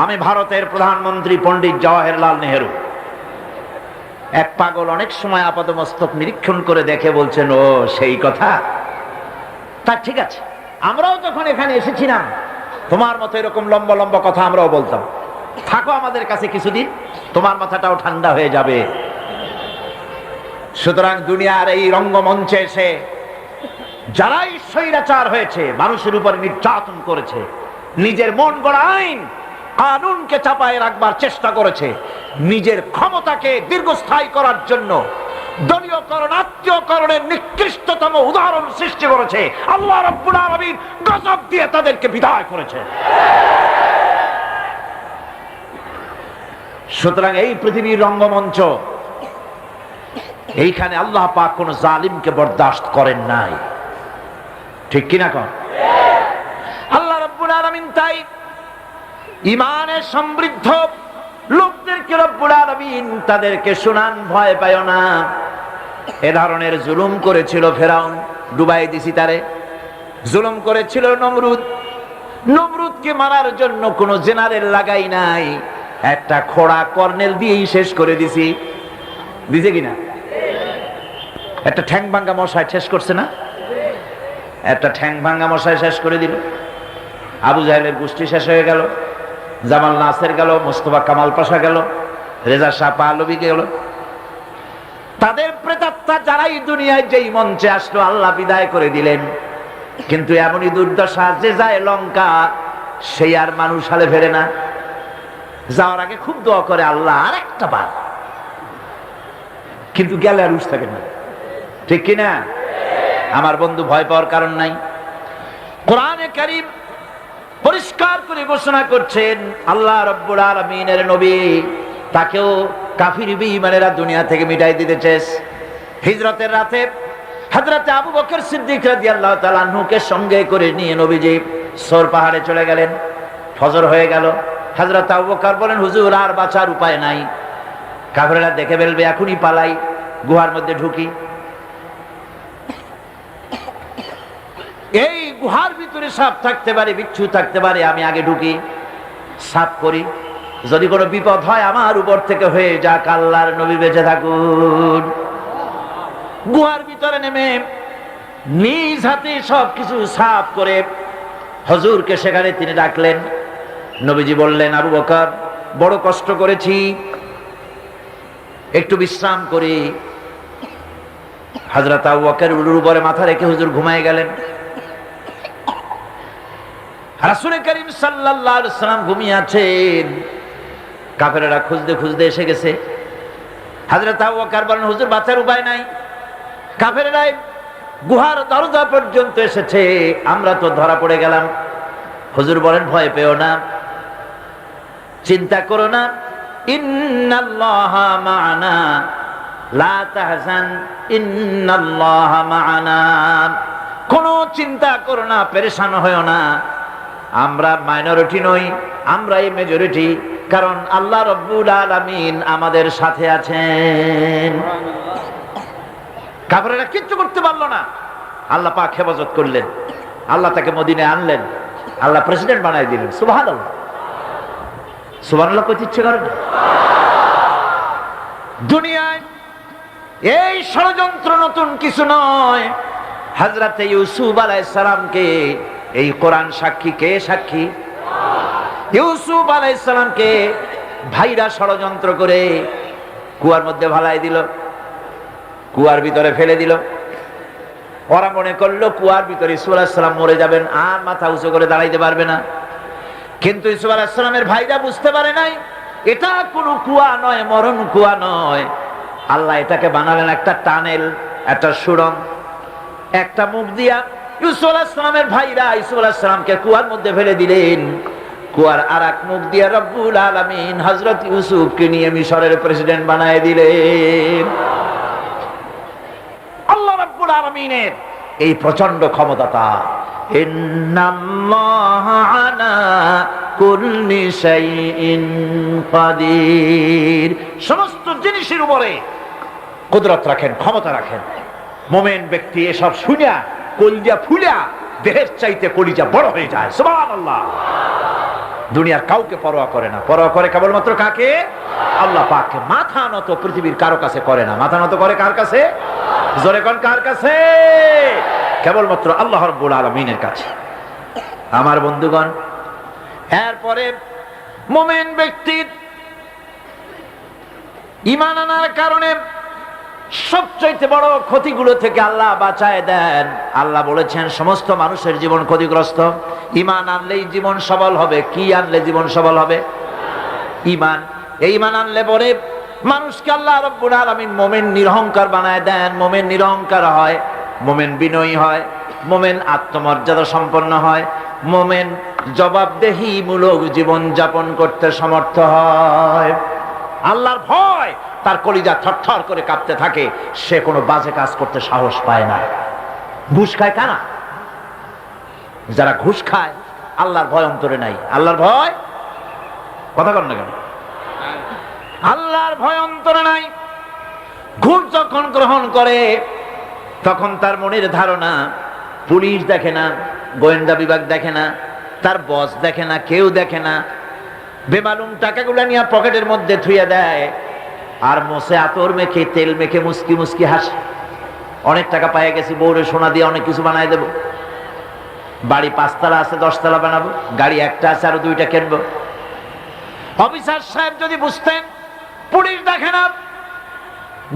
আমি ভারতের প্রধানমন্ত্রী পণ্ডিত জওয়াহরলাল নেহেরু। এক পাগল অনেক সময় আপাদমস্তক নিরীক্ষণ করে দেখে বলছেন, ও সেই কথা, তা ঠিক আছে, আমরাও যখন এখানে এসেছিলাম তোমার মতো এরকম লম্বা লম্বা কথা আমরাও বলতাম, থাকো আমাদের কাছে কিছুদিন, তোমার মাথাটাও ঠান্ডা হয়ে যাবে। সুতরাং দুনিয়ার এই রঙ্গমঞ্চে এসে যারাই স্বৈরাচার হয়েছে, মানুষের উপর নির্যাতন করেছে, নিজের মন গড়া আইন কানুনকে চাপায় রাখবার চেষ্টা করেছে, নিজের ক্ষমতাকে দীর্ঘস্থায়ী করার জন্য দলীয়করণ, আত্মীয়করণের নিকৃষ্টতম উদাহরণ সৃষ্টি করেছে। আল্লাহ রাব্বুল আলামিন গজব দিয়ে তাদেরকে বিদায় করেছে। সুতরাং এই পৃথিবীর রঙ্গমঞ্চ, এইখানে আল্লাহ পাক কোন জালিমকে বরদাস্ত করেন নাই, ঠিক কিনা কন? আল্লাহ রাব্বুল আলামিন তাই ঈমানে সমৃদ্ধ লোকদেরকে রব্বুল আলামিন তাদেরকে শুনান, ভয় পায় না। এ ধরনের জুলুম করেছিল ফেরাউন, ডুবাই দিছি তারে। জুলুম করেছিল নমরুদ, নমরুদকে মারার জন্য কোন জেনারেল লাগাই নাই, একটা খোড়া কর্নেল দিয়েই শেষ করে দিছি। দিছে কিনা? একটা ঠ্যাং ভাঙ্গা মশাই শেষ করছে না? একটা ঠ্যাং ভাঙ্গা মশাই শেষ করে দিল। আবু জাহেলের গোষ্ঠী শেষ হয়ে গেল, জামাল নাসের গেল, মোস্তফা কামাল পাশা গেল, রেজা শাহ পাহলভী গেল। তাদের প্রেতাত্মা যারাই দুনিয়ায় যেই মঞ্চে আসলো আল্লাহ বিদায় করে দিলেন। কিন্তু এমনই দুর্দশা, যে যায় লঙ্কা সেই আর মানুষ হালে ফেরে না। যাওয়ার আগে খুব দোয়া করে, আল্লাহ আর একটা বার, কিন্তু গেলে আর উস থাকে না, ঠিক কিনা? আমার বন্ধু, ভয় পাওয়ার কারণ নাই। কোরআনে কারীম পরিষ্কার করে ঘোষণা করছেন, আল্লাহ রাব্বুল আলামিনের নবী তাকেও কাফির বেঈমানেরা দুনিয়া থেকে মিটাই দিতে চেয়েছে। হিজরতের রাতে হযরতে আবু বকর সিদ্দিক রাদিয়াল্লাহু তাআলা আনহুকে সঙ্গে করে নিয়ে নবীজি সর পাহাড়ে চলে গেলেন। ফজর হয়ে গেল। হযরত আবু বকর বলেন, হুজুর আর বাঁচার উপায় নাই, কাফেররা দেখে ফেলবে, এখনই পালাই, গুহার মধ্যে ঢুকি। এই গুহার ভিতরে সাপ থাকতে পারে, বিচ্ছু থাকতে পারে, আমি আগে ঢুকি, সাপ করি, যদি কোনো বিপদ হয় আমার উপর থেকে হয়ে যাক, আল্লাহর নবী বেঁচে থাকুন। গুহার ভিতরে নেমে নিজ হাতে সবকিছু সাফ করে হুজুরকে সেখানে তিনি ডাকলেন। নবীজি বললেন, আবু বকর বড় কষ্ট করেছি, একটু বিশ্রাম করি। হযরত আবু বকর উলুর উপরে মাথা রেখে হুজুর ঘুমায় গেলেন। রাসূল করিম সাল্লাল্লাহু আলাইহি ওয়াসাল্লাম ঘুমিয়ে আছেন। কাফেররা খুঁজতে খুঁজতে এসে গেছে। হযরত আবু বকর বলেন, হুজুর বাঁচার উপায় নাই, কাফেররা গুহার দরজা পর্যন্ত এসেছে, আমরা তো ধরা পড়ে গেলাম। হুজুর বলেন, ভয় পেও না, চিন্তা করো না, ইন্নাল্লাহা মা'ানা লা তাহজান ইন্নাল্লাহা মা'ানা। কোনো চিন্তা করো না, পেরেশান হয়ো না, আমরা মাইনরিটি নই, আমরাই মেজরিটি, কারণ আল্লাহ রাব্বুল আলামিন আমাদের সাথে আছেন। কাফেররা কিচ্ছু করতে পারলো না, আল্লাহ পাক হেফাজত করলেন, আল্লাহ তাকে মদিনায় আনলেন, আল্লাহ প্রেসিডেন্ট বানাই দিলেন। সুবহানাল্লাহ, সুবহানাল্লাহ কইতে ইচ্ছে করে না? দুনিয়ায় এই ষড়যন্ত্র নতুন কিছু নয়। হযরতে ইউসুফ আলাইহিস সালামকে এই কোরআন সাক্ষী, কে সাক্ষী? ইউসুফ আলাইহিস সালামকে ভাইরা ষড়যন্ত্র করে কুয়ার মধ্যে ভালাই দিল, কুয়ার ভিতরে ফেলে দিল। ওরা মনে করলো কুয়ার ভিতরে ইউসুফ আলাইহিস সালাম মরে যাবেন, আর মাথা উঁচু করে দাঁড়াইতে পারবে না। কিন্তু ইউসুফ আলাইহিস সালামের ভাইরা বুঝতে পারে নাই এটা কোনো কুয়া নয়, মরণ কুয়া নয়। আল্লাহ এটাকে বানালেন একটা টানেল, একটা সুড়ঙ্গ, একটা মুখ দিয়া ইউসুফ আলাইহিস সালামের ভাইরা ইউসুফ আলাইহিস সালামকে কুয়ার মধ্যে ফেলে দিলেন। কুয়ার আরেক মুখ দিয়া রব্বুল আলামিন হযরত ইউসুফকে নিয়ে মিশরের প্রেসিডেন্ট বানায় দিলেন। আল্লাহ রাব্বুল আলামিনের এই প্রচন্ড ক্ষমতাটা, ইন্নাল্লাহা আলা কুল্লি শাইইন কাদির, সমস্ত জিনিসের উপরে কুদরত রাখেন, ক্ষমতা রাখেন। মুমিন ব্যক্তি এসব শুনিয়া কলিজা ফুলিয়া দেহের চাইতে কলিজা বড় হয়ে যায়। সুবহানাল্লাহ। দুনিয়ার কাউকে পরোয়া করে না, পরোয়া করে কেবলমাত্র কাকে? আল্লাহ পাককে। মাথা নত পৃথিবীর কারো কাছে করে না, মাথা নত করে কার কাছে? জোরে কোন কার কাছে? কেবলমাত্র আল্লাহ রাব্বুল আলামিনের কাছে। আমার বন্ধুগণ, এরপরে মুমিন ব্যক্তির ঈমান আনার কারণে সবচেয়ে বড় ক্ষতিগুলো থেকে আল্লাহ বাঁচায় দেন। আল্লাহ বলেছেন সমস্ত মানুষের জীবন ক্ষতিগ্রস্ত, ঈমান আনলেই জীবন সবল হবে। কি আনলে জীবন সবল হবে? ঈমান। এই ঈমান আনলে পরে মানুষকে আল্লাহ রাব্বুল আলামিন মুমিন নিরহংকার বানায় দেন। মুমিন নিরহংকার হয়, মুমিন বিনয়ী হয়, মুমিন আত্মমর্যাদা সম্পন্ন হয়, মুমিন জবাবদেহিমূলক জীবন যাপন করতে সমর্থ হয়। আল্লাহর ভয় তার কলিজা থরথর করে কাঁপতে থাকে, সে কোনো বাজে কাজ করতে সাহস পায় না। ঘুষ খায় কারা? যারা ঘুষ খায় আল্লাহর ভয় অন্তরে নাই। আল্লাহর ভয়, কথা কর না কেন? আল্লাহর ভয় অন্তরে নাই। ঘুষ যখন গ্রহণ করে তখন তার মনের ধারণা পুলিশ দেখে না, গোয়েন্দা বিভাগ দেখে না, তার বস দেখে না, কেউ দেখে না। বেমালুম টাকাগুলা নিয়ে পকেটের মধ্যে থুইয়া দেয়, আর মোছে আতর মেখে তেল মেখে মুস্কি মুস্কি হাসে। অনেক টাকা পাইয়া গেছি, বউরে সোনা দিয়ে অনেক কিছু বানাই দেব, বাড়ি 5 তলা আছে 10 তলা বানাবো, গাড়ি একটা আছে আরো 2টা কিনবো। অফিসার সাহেব যদি বুঝতেন, পুলিশ দেখে না,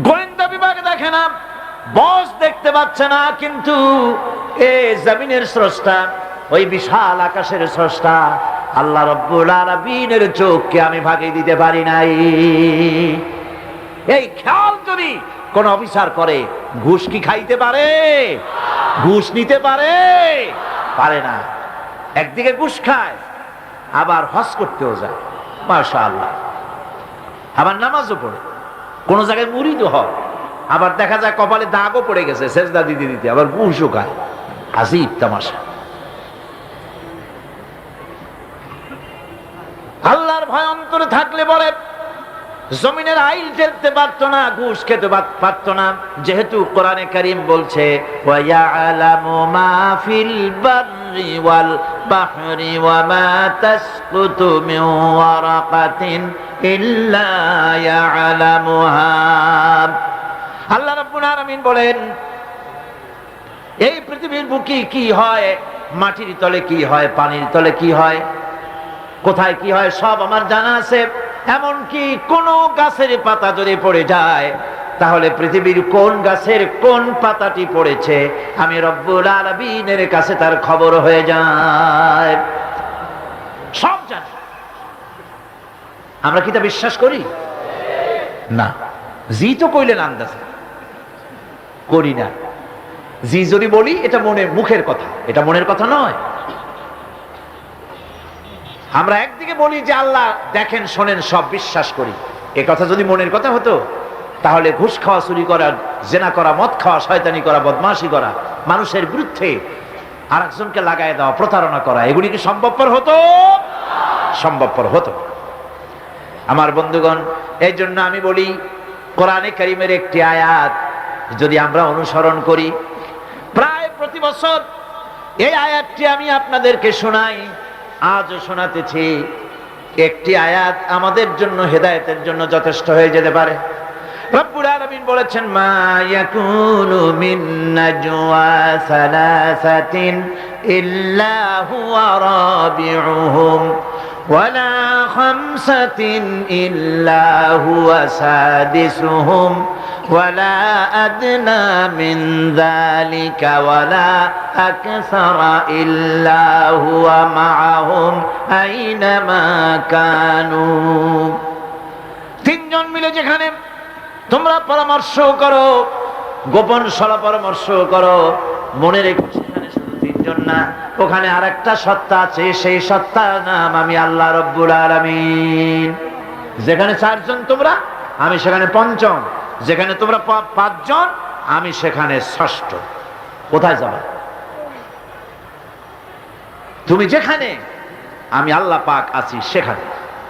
গোয়েন্দা বিভাগ দেখে না, বস দেখতে পাচ্ছে না, কিন্তু এই জমিনের স্রষ্টা, ওই বিশাল আকাশের স্রষ্টা আল্লাহ রাব্বুল আলামিনের চোখকে আমি ভাগিয়ে দিতে পারি নাই। এই খেয়াল যদি কোন অফিসার করে, ঘুষ কি খাইতে পারে? ঘুষ নিতে পারে? পারে না। একদিকে ঘুষ খায়, আবার হজ করতেও যায়, মাশাআল্লাহ, আবার নামাজও পড়ে, কোন জায়গায় মুরিদও হয়, আবার দেখা যায় কপালে দাগও পড়ে গেছে সেজদা দিতে দিতে, আবার ঘুষও খায়। আজীব তামাশা। আল্লাহর ভয় অন্তরে থাকলে বলে জমিনের আইল ঠেলতে পারতো না, ঘুষ খেতে পারতো না, যেহেতু কোরআনে কারীম বলছে ওয়ায়ালামু মা ফিল বাররি ওয়াল বাহরি ওয়া মা তাসকুতু মিন ওয়ারাকাতিন ইল্লা ইয়ালামুহা। আল্লাহ রাব্বুল আলামিন বলেন, এই পৃথিবীর বুকে কি হয়, মাটির তলে কি হয়, পানির তলে কি হয়, কোথায় কি হয়, সব আমার জানা আছে। এমনকি কোন গাছের পাতা যদি পড়ে যায়, তাহলে পৃথিবীর কোন গাছের কোন পাতাটি পড়েছে আমি রব্বুল আলামিনের কাছে তার খবর হয়ে যায়, সব জানি। আমরা কি তা বিশ্বাস করি? না। জি তো কইলেন আন্দাজে, করি না। জি যদি বলি এটা মুখের কথা, এটা মনের কথা নয়। আমরা একদিকে বলি যে আল্লাহ দেখেন শোনেন সব বিশ্বাস করি, এ কথা যদি মনের কথা হতো, তাহলে ঘুষ খাওয়া, চুরি করা, জেনা করা, মদ খাওয়া, শয়তানি করা, বদমাশি করা, মানুষের বিরুদ্ধে আরেকজনকে লাগায় দেওয়া, প্রতারণা করা, এগুলি কি সম্ভবপর হতো? সম্ভবপর হতো। আমার বন্ধুগণ, এই জন্য আমি বলি কোরআনে কারীমের একটি আয়াত যদি আমরা অনুসরণ করি, প্রায় প্রতি বছর এই আয়াতটি আমি আপনাদেরকে শোনাই, আজও শোনাতেছি। একটি আয়াত আমাদের জন্য হেদায়েতের জন্য যথেষ্ট হয়ে যেতে পারে। রব্বুল আলামিন বলেছেন, মা ইয়াকুনু মিন নাজওয়া সালাসাতিন ইল্লা হুয়া রাবিউহুম ওয়ালা খামসাতিন ইল্লা হুয়া সাদিসুহুম ولا أدنى من ذلك ولا أكثر إلا هو معهم أينما كانوا। তিনজন মিলে যেখানে তোমরা পরামর্শ করো, গোপন সলা পরামর্শ করো, মনে রেখো সেখানে শুধু তিনজন না, ওখানে আরেকটা সত্তা আছে, সেই সত্তার নাম আমি আল্লাহ রব্বুল আলামিন। যেখানে 4 জন তোমরা, আমি সেখানে 5জন, যেখানে তোমরা 5 জন, আমি সেখানে 6ষ্ঠ। কোথায় যাবে? তুমি যেখানে, আমি আল্লাহ পাক আছি সেখানে।